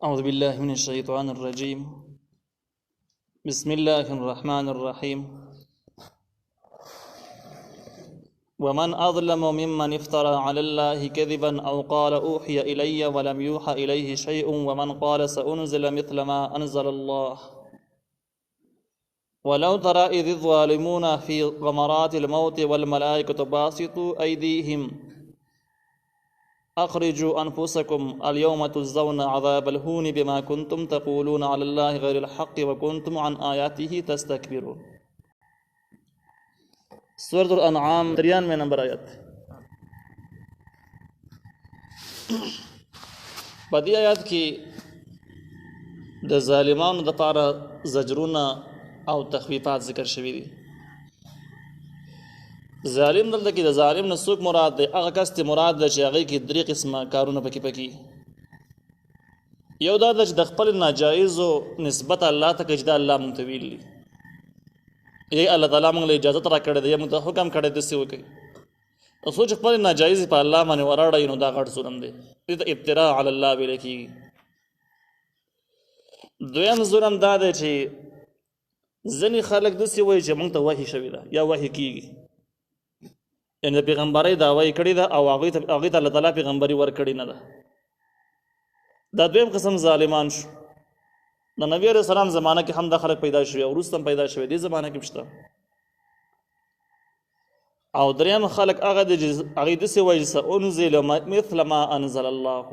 أعوذ بالله من الشيطان الرجيم. بسم الله الرحمن الرحيم. ومن أظلم ممن افترى على الله كذبا أو قال أوحي إلي ولم يوحى إليه شيء ومن قال سأنزل مثل ما أنزل الله ولو ترى إذ الظالمون في غمرات الموت والملائكة باسطوا أيديهم أخرجوا أنفسكم اليوم تجزون عذاب الهون بما كنتم تقولون على الله غير الحق وكنتم عن آياته تستكبرون. سورة الانعام 93 نمبر آیت. په دې آیات کې د ظالمانو لپاره زجرونه او تخویفات ذکر شوي دي. ظالم دلته کې د ظالم نه څوک مراد دی؟ هغه کس ته مراد ده چې هغې کې درې قسمه کارونه پکې یو دا ده چې د خپل ناجایزو نسبت الله ته کوي چې دا الله مونږ ته ویلي، یا الله تعالی مونږ له اجازت راکړې ده یا مونږ ته حکم کړی داسې وکړي. او څوک چې خپل ناجایز په الله باندې وراړوي نو دا غټ ظلم دی، دې ته افتراء علی الله ویل کېږي. دویم ظلم دا دی چې ځینې خلک داسې وایي چې مونږ ته وحي شوې ده یا وحي کېږي، یعنې د پیغمبرۍ دعوه یې کړې ده او هغوی ته الله تعالی پیغمبري ورکړې نه ده. دا دویم قسم ظالمان شو. د نبی علیه السلام زمانه کې هم دا خلک پیدا شوي او وروسته هم پیدا شوي، دې زمانه کې شته. او دریم خلک هغه دي چې هغوی داسې وایي چې سأنزل مثل ما انزل الله،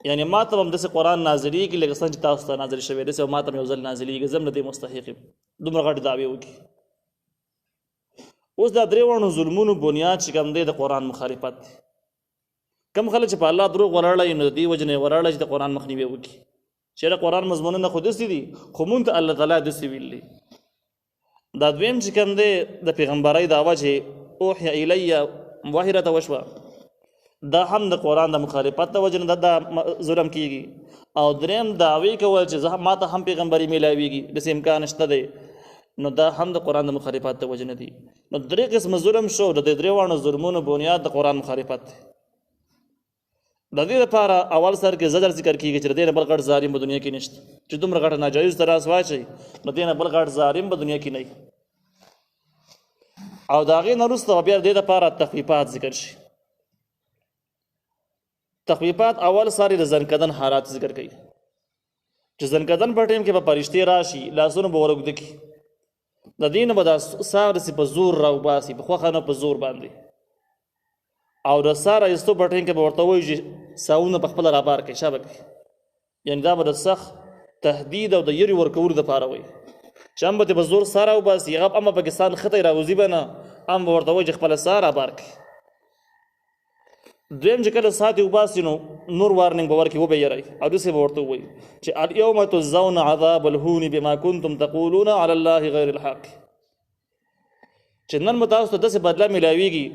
یعنې ما ته هم داسې قرآن نازلېږي لکه څنګه چې تاسو ته نازل شوی داسې ما ته هم یو ځل نازلېږي، زه هم د دې مستحق یم. دومره غټې دعوې وکړي. اوس دا درې واړو ظلمونو بنیاد چې کوم دی د قرآن مخالفت دی. کم خلک چې په الله دروغ ولاړوي نو د دې وجې نه یې ولاړوي چې د قرآن مخنیوی وکړي، چې د قرآن مضمونونه خو داسې دي خو مونږ ته الله تعالی داسې ویلي. دا دویم چې کوم دی د پیغمبرۍ دعوه چې اوحي الیه وحي راته وشوه، دا هم د قرآن د مخالفت د وجې نه دا ظلم کېږي. او دریم دعوې کول چې ما ته هم پیغمبري میلاویږي داسې امکان شته دی، نو دا هم د قرآن د مخالفت د وجې نه دي. نو درې قسمه ظلم شو. د دې درې واړو ظلمونو بنیاد د قرآن مخالفت دی. د دې لپاره اول سر کې زجر ذکر کېږي چې د دې نه بل غټ ظالم په دنیا کې نشته، چې دومره غټه ناجایز ته لاس واچوي نو دې نه بل غټ ظالم په دنیا کې نه وي. او د هغې نه وروسته بیا د دې لپاره تخویفات ذکر شي. تخویفات اول سر د زنکدن حالات ذکر کوي چې زنکدن په ټیم کې به فرشتې راشي، لاسونه به ور اوږده کړي، د دې نه به دا ساه رسي په زور راوباسي، په خوښه نه په زور باندې. او د ساه رایستو په ټیم کې به ورته وایي چې ساونه په خپله رابار کړي، شا به کړي. یعنې دا به د سخت تهدید او د یرې ورکولو دپاره وایي چې هم به ترې په زور ساه راوباسي، هغه هم پاکستان خطی راوځي به نه، هم به ورته وایي چې خپله ساه رابار کړي. دویم چې کله ساه دې وباسي نو نور وارننګ به ورکړي، وبه یری او داسې به ورته ووایي چې الیوم تجزون عذاب الهون بما کنتم تقولون علی الله غیر الحق، چې نن مو تاسو ته داسې بدله میلاویږي،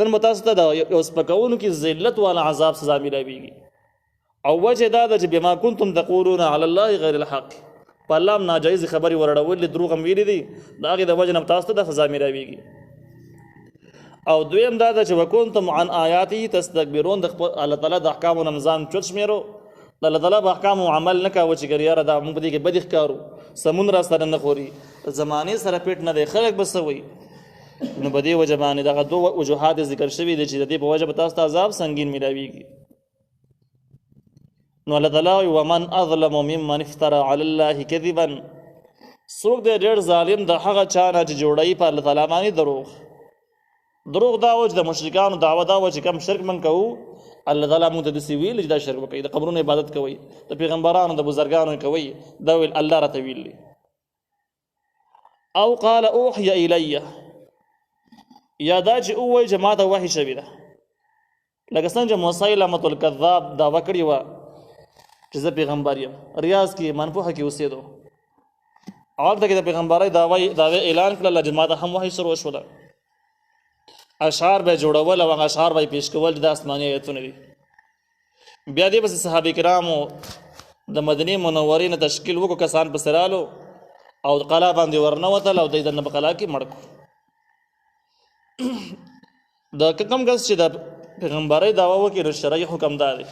نن مو تاسو ته د یو سپکوونکي ذلت والا عذاب سزا میلاویږي. او وجه دا ده چې بما کنتم تقولون علی الله غیر الحق، په الله هم ناجایزې خبرې ورړولې، دروغ هم ویلي دي، د هغې د وجې نه تاسو ته د سزا میلاویږي. او دویم دا ده چې وکنتم عن آیاته تستکبرون، د الله تعالی د احکامو نه ځان چوت شمېرو، د الله تعالی په احکامو عمل نه کوه چې ګر یاره دا موږ په دې کې بد ښکارو، سمون را سره نه خوري، زمانې سره پیټ نه دی، خلک به څه وایي. نو په دې وجه باندې دغه دوه وجوهات ذکر شوي دي چې د دې په وجه به تاسو ته عذاب سنګین میلاویږي. نو الله تعالی وایي ومن اظلم ممن افترى علی الله کذبا، څوک دی ډېر ظالم د هغه چا نه چې جوړوي په الله تعالی باندې دروغ. دروغ دا و چې د مشرکانو دعوه دا و چې کم شرک من کوو، الله تعالی موږ ته داسې ویل چې دا شرک وکوئ، د قبرونو عبادت کوئ، د پیغمبرانو د بزرګانو کوئ، دا ویل الله راته ویلي. او قال اوحي الیه، یا دا چې ووایي چې ما ته وحي شوې ده، لکه څنګه چې مسیلمة الکذاب دعوه کړې وه چې زه پیغمبر یم. ریاض کې منفوحه کې اوسېدو، هلته کې د پیغمبرۍ دعوې اعلان کړله چې ما ته هم وحي شروع شوله، اشعار به جوړول او هغه اشعار به یې پیش کول چې د آسماني ایتونه دي. بیا دې پسې صحابه کرامو د مدینې منورې نه تشکیل وکړو، کسان پسې رالو او قلا باندې ورنوتل او دوی دننه په قلا کې مړ کړو. د کم کس چې د پیغمبرۍ دعوه وکړي نو شرعي حکم دا دی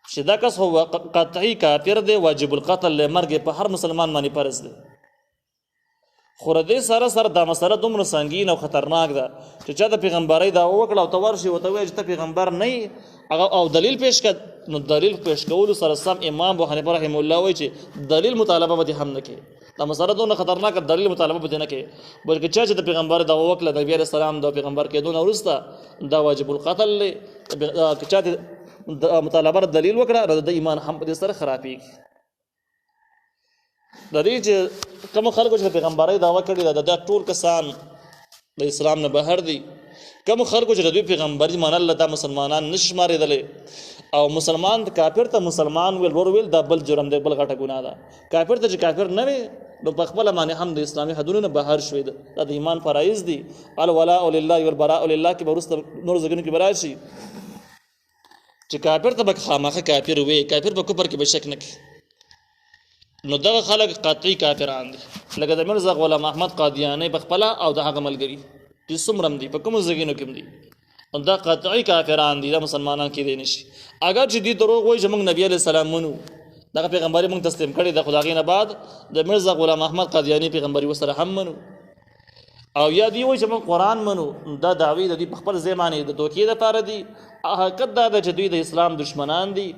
چې دا کس هو قطعي کافر دی، واجب القتل له مرګ په هر مسلمان باندې فرض دی. خو ردې سره دا مسله دومره سنګین او خطرناک ده چې چا د پیغمبرۍ دعوه وکړه او ته ورشي ورته ووایې چې ته پیغمبر نه یې او دلیل پیش کړه، نو دلیل پیش کولو سره سم امام ابو حنیفه رحمه الله وایي چې دلیل مطالبه به دې هم نه کوي. دا مسله دونه خطرناکه دلیل مطالبه به دې نه کوي، بلکې چا چې د پیغمبر دعوه وکړه نبي علیه السلام د پیغمبر کېدو نه وروسته دا واجب القتل دی. که چا د مطالبه دلیل وکړه نو د ایمان هم په دې سره خرابېږي. د دې چې کوم خلکو چې د پیغمبرۍ دعوه کړې ده دا ټول کسان د اسلام نه بهر دي. کوم خلکو چې د دوی پیغمبري منل دا مسلمانان نشي شمارېدلی، او مسلمان کافر ته مسلمان ویل ور ویل دا بل جرم دی، بل غټه ګناه ده. کافر ته چې کافر نه وي نو په خپله باندې هم د اسلامي حدونو نه بهر شوی ده. دا د ایمان فرایض دي. الولاء لله والبراء لله کې به وروسته نور ځایونو کې به راشي چې کافر ته به خامخه کافر وي، کافر په کفر کې به شک نه کوي. نو دغه خلک قطعي کافران دي، لکه د مرزا غلام احمد قادیانی په خپله او د هغه ملګري چې څومره دي په کومو ځایونو کې دي، دا قطعي کافران دي، دا مسلمانان کېدی نشي. اگر چې دوی دروغ وایي چې موږ نبي علیه السلام منو، دغه پیغمبري موږ تسلیم کړې ده، خو د هغې نه بعد د مرزا غلام احمد قادیانی پیغمبري ورسره هم منو، او یا دوی وایي چې موږ قرآن منو، دا دعوې د دوی په خپل ځای باندې د دوکې دپاره دي. حقیقت دا ده چې دوی د اسلام دشمنان دي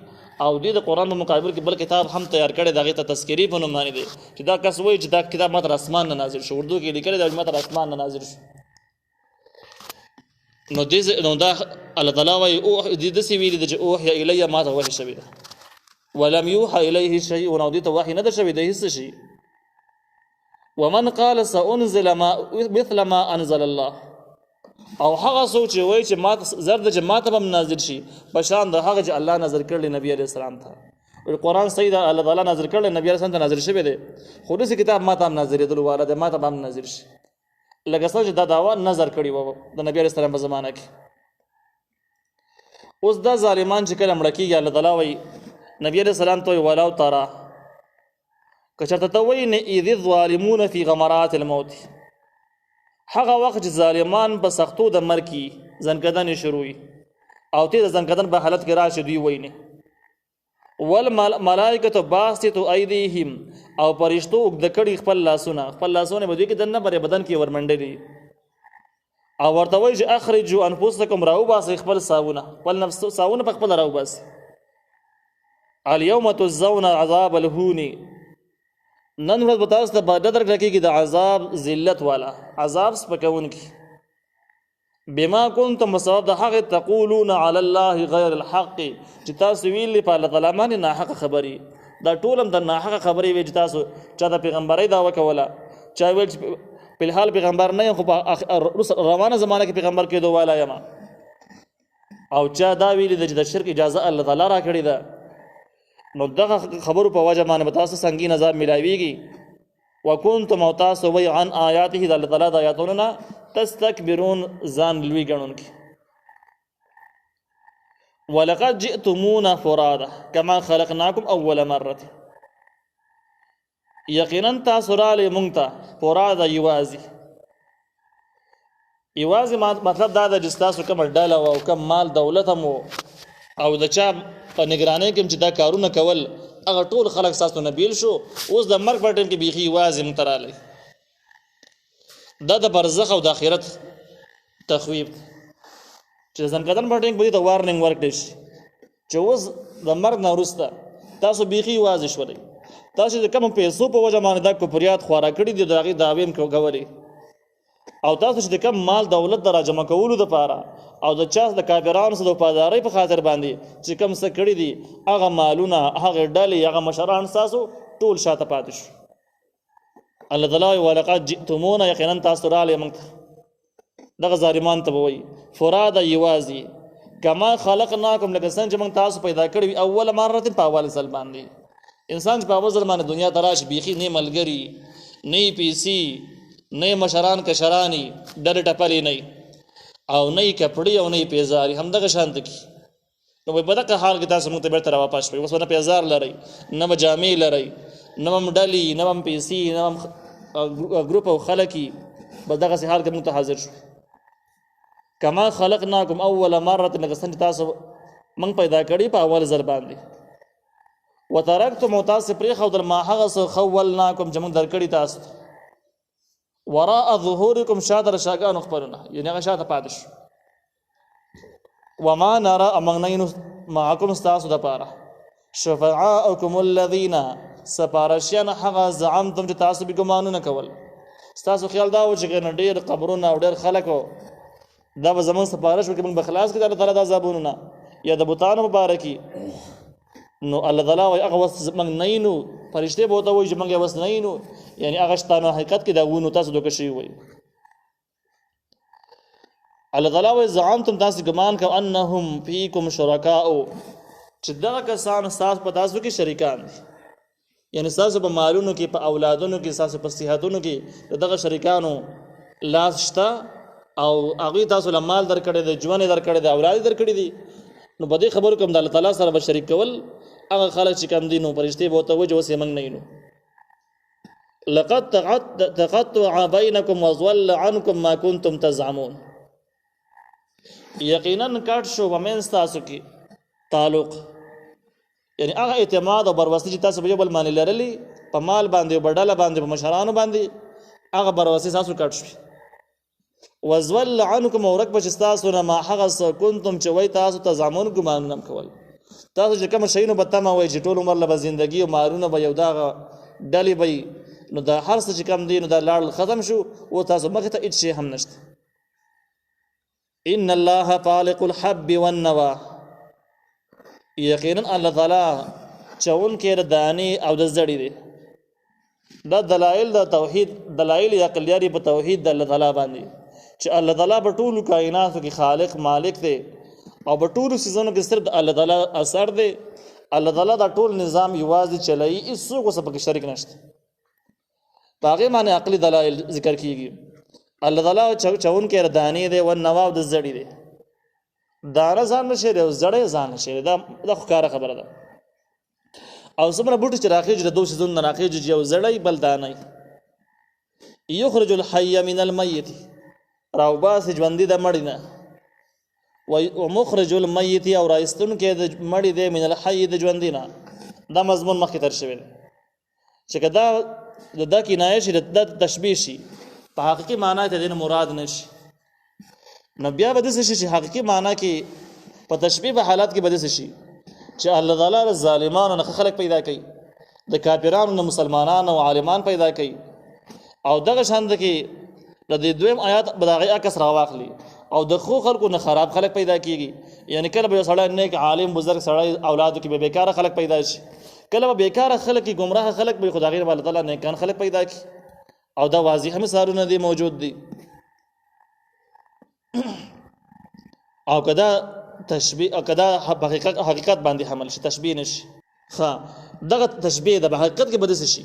او دوی د قرآن په مقابل کې بل کتاب هم تیار کړی، د هغې ته تذکري په نوم باندې دی چې دا کس وایي چې دا کتاب ما تر اسمان نه نازل شو، اردو کې لیکلی دا ما تر اسمان نه نازل شو. نو دا الله تعالی وایي داسې ویلي ده چې اوحی الی ما ته وحي شوې ده، ولم یوحى الیه شیء، او دې ته وحي نه ده شوې ده هېڅ شي. ومن قال سأنزل مثل ما انزل الله، او هغه څوک چې وایي چې ما زر ده چې ما ته به هم نازل شي په شان د هغه چې الله نازل کړلی نبي علیه السلام ته. قرآن صحیح ده، الله تعالی نازل کړلی نبي علیه السلام ته نازل شوی دی، خو داسې کتاب ما ته هم نازلېدلو والا دی، ما ته به هم نازل شي. لکه څنګه چې دا دعوه نظر کړې وه د نبي علیه السلام په زمانه کې. اوس دا ظالمان چې کله مړه کېږي، الله تعالی وایي نبي علیه السلام ته وایي ولو ترى، که چېرته ته وایي اذ الظالمون فی غمرات الموت، هغه وخت چې ظالمان په سختو د مرګ کې ځنکدنې شروع وي او ته د ځنکدن په حالت کې راشي، دوی وایي والملائکة باسطو ایدیهم، او فرشتو اوږده کړي خپل لاسونه به دوی کې دننه بر بدن کې ورمنډلي، او ورته وایي چې اخرجوا انفسکم، راوباسئ خپل ساونه، خپل ساونه په خپله راوباسئ. الیوم تجزون عذاب الهون، نن ورځ به تاسو ته بدله درکړه کېږي د عذاب ذلت والا، عذاب سپکوونکي. بما کنتم، بسبب د هغې تقولون علی الله غیر الحق، چې تاسو ویلي په الله تعالی باندې ناحقه خبرې. دا ټول هم د ناحقه خبرې وې چې تاسو چا د پیغمبرۍ دعوه کوله، چا ویل چې په الحال پیغمبر نه یم خو په روانه زمانه کې پیغمبر کېدو والا یم، او چا دا ویلي ده چې د شرک اجازه الله تعالی را کړې ده. نو دغه خبرو په وجه باندې به تاسو سنګین عذاب ملاویږي. وکنتم، او تاسو وایي عن آیاته، د الله تعالی د آیاتونو نه تستکبرون، ځان لوی ګڼونکي. ولقد جئتمونا فرادا کما خلقناکم اول مرة، یقینا تاسو راغلئ موږ ته فرادا یوازې. مطلب دا ده چې ستاسو کومه ډله وه او کم مال دولت هم و، او د چا په نګرانۍ کې چې دا کارونه کول هغه ټول خلک ستاسو نه بیل شو. اوس د مرګ په ټیم کې بیخي یوازې موږ ته راغلی. دا د برزخ او د آخرت تخویب چې ځنکدن په ټیم کې به دې ته وارننګ ورکړی شي چې اوس د مرګ نه وروسته تاسو بیخي یوازې شولئ. تاسو د کومو پیسو په وجه باندې دا کفریات خواره کړي دي، د هغې دعوې هم کولې، او تاسو چې د کم مال دولت د راجمع کولو دپاره او د چا د کافرانو سره د وفادارۍ په خاطر باندې چې کم څه کړي دي، هغه مالونه، هغه ډلې، هغه مشران ستاسو ټول شاته پاتې شو. الله تعالی وایي ولقد جئتمونا، یقینا تاسو راغلئ موږ ته. دغه ظالمان ته به وایي فرادا یوازې، کما خلقناکم، لکه څنګه چې موږ تاسو پیدا کړي وي اول مرة، په اول ځل باندې. انسان چې په اول ځل باندې دنیا ته راشي بیخي نه ملګري، نه پیسې، نه مشران کشرانی، ډلې ټپلې نه، او نه کپړې او نه پیزاري، همدغه شانته کې. نو په دغه حال کې تاسو موږ ته بیرته راواپس شوئ. اوس نه پیزار لرئ، نه به جامې لرئ، نه به ډلې، نه به پیسې، نه به ګروپ او خلکي، بس دغسې حال کې موږ ته حاضر شو. کما خلقناکم اول مرة، لکه څنګه تاسو موږ پیدا کړي په اول ځل باندې. وترکتم تاسو پرې خودل ما هغه څه خولناکم چې موږ درکړي تاسو وراء ظهورکم شاته شاګانو خبرونه یعنی هغه شاته پاتې شو وما نرى امغنین معکم تاسو د پاره شفعاءکم الذین سپارشیان هغه زعمتم چې تاسو به ګمانونه کول تاسو خیال دا و چې ډېر قبرونه او ډېر خلکو دا به زمون سپارش وکړي موږ بخلاص کړي الله تعالی د عذابونو یا د بوتانو مبارکي نو الله تعالی وای هغه وس موږ نه نو فرشته به وته وای چې موږ وس نه نو یعنی هغه شتانو حقیقت کې دا ونه تاسو دوک شي وای الله تعالی وای زعمتم تاسو ګمان کو انهم فیکم شرکاء چې دا کسان تاسو په تاسو کې شریکان دي یعنی تاسو په مالونو کې په اولادونو کې تاسو په صحتونو کې دغه شریکانو لاس شته او هغه تاسو له مال درکړي د ژوند درکړي د اولاد درکړي دي نو په دې خبرو کوم د الله تعالی سره به شریک کول هغه خلک چې کم دي نو فرشتي به ته وجه وسې موږ نه نو لقد تقطع بينكم وضل عنكم ما كنتم تزعمون یقینا کټ شو ومن تاسو کې تعلق یعنی هغه اعتماد او بروسته چې تاسو به بل معنی لرلي په مال باندې بدله باندې په مشرانو باندې هغه بروسته تاسو کټ شو وزول عنكم ورک بچ تاسو نه ما هغه كنتم چې وای تاسو تزامن ګمان نم کول تاسو چې کوم شي نو بتما وای چې ټول عمر له ژوندۍ او مارونه به یو دا ډلې به نو دا هر څه چې کم دي نو دا لاړ ختم شو او تاسو مخ ته هیڅ شي هم نشته ان الله خالق الحب والنوى یقینا الله تعالی چون کې دانی او د زړی دي دا دلایل د توحید دلایل عقلیاري په توحید د الله تعالی باندې چې الله تعالی په ټولو کائناتو کې خالق مالک دی او په ټولو سيزونو کې صرف الله تعالی اثر دی الله تعالی دا ټول نظام یوازې چلایي هیڅوک وسه پکې شریک نشته باغې معنی عقلی دلایل ذکر کیږي الله تعالی چون کې ردانی دی او نواب د زړی دی دانه ځان نشي او زړې ځان نشي دا ښکاره خبره ده او څومره بوټي چې راخیږي د دوه سيزونو راخیږي یو زړی بل دانه یخرج الحي من الميت راوباس ژوندۍ د مړینه او مخرج الميت او راستون کې د مړی دی من الحي د ژوندینه دا مضمون مخکې تر شوی دی چې کدا د کنایه شي د تشبیه شي په حقیقي معنی ته د مراد نشي نو بیا به د څه شي حقیقي معنی کې په تشبیه په حالات کې به د څه شي چې الله تعالی ظالمانو نه خلق پیدا کوي د کافرانو نه مسلمانانو او عالمان پیدا کوي او دغه شاند کې د دې دویم آیات بداغه عکس راواخلي او د خو خلکو نه خراب خلک پیدا کیږي یعنی کله به سړی نیک عالم بزرگ سړی اولادو کې به بیکاره خلک پیدا شي کله به بیکاره خلک کی گمراه خلک به خدای غیر الله تعالی نیکان خلک پیدا کی او دا واضح مثالونه دي موجود دي او کدا تشبیه او کدا حقیقت باندې حمل شي تشبیه نشي ها دغه تشبیه د حقیقت کې بده شي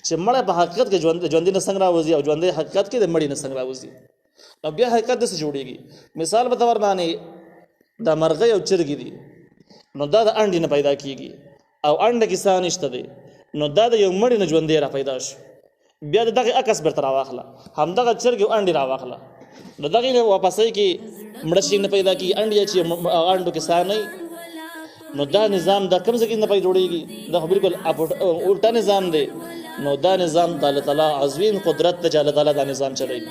چې مړ په حقیقت کې ژوند نه څنګه راوځي او ژوند حقیقت کې د مړی نه څنګه راوځي نو بیا حقیقت د څه جوړیږي مثال په تور باندې د مرغۍ او چرګې دي نو دا د انډې نه پیدا کیږي او انډه کې څه نشته دی نو دا د یو مړی نه ژوندې را پیدا شي بیا دغه عکس برتر واخله هم دغه چرګ او انډې را واخله نو دغه واپسې کې مړشي نه پیدا کیږي انډیا چې انډو کې څه نه نو دا نظام د کوم ځای نه پیدا جوړیږي دا بالکل الټا نظام دی نو دا نظام د الله تعالی عظیم قدرت ته الله تعالی دا نظام چلایي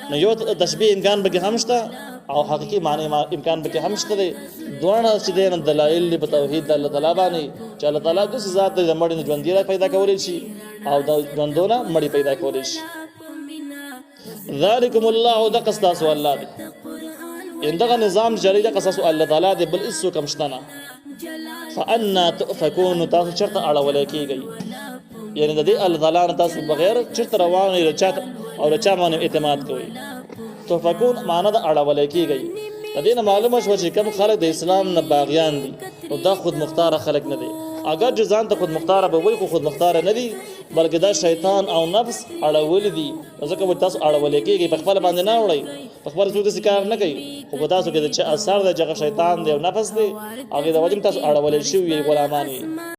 نو یو تشبیه امکان به هم شته او حقيقي معنی امکان به هم شته دی دوه چې د دلایل په توحید د الله تعالی باندې چې الله تعالی د ذات د مړي نه ژوند دی پیدا کولای شي او د ژوندونه مړي پیدا کولای شي ذالکم الله دقستا سو الله دی اندغه نظام جاری د قصص الله تعالی دی بل اسو کمشتنه فانا تؤفكون تاسو چرته اړول کیږي یعنی د دې الله تعالی نه تاسو بغیر چرته روان نه چاته او چا باندې اعتماد کوي تؤفكون معنی د اړول کیږي د دې معلومه شو چې کوم خلک د اسلام نه باغیان دي او دا خود مختار خلک نه دي اگر جزان ته خود مختار به وي خو خود مختار نه دي بلکې دا شیطان او نفس اړول دي ځکه و تاسو اړول کیږي په خپل باندې نه وړي په خپل څه د کار نه کوي خو تاسو کې د اثر د شیطان دی او نفس دی هغه د وجه تاسو اړول شي غلامان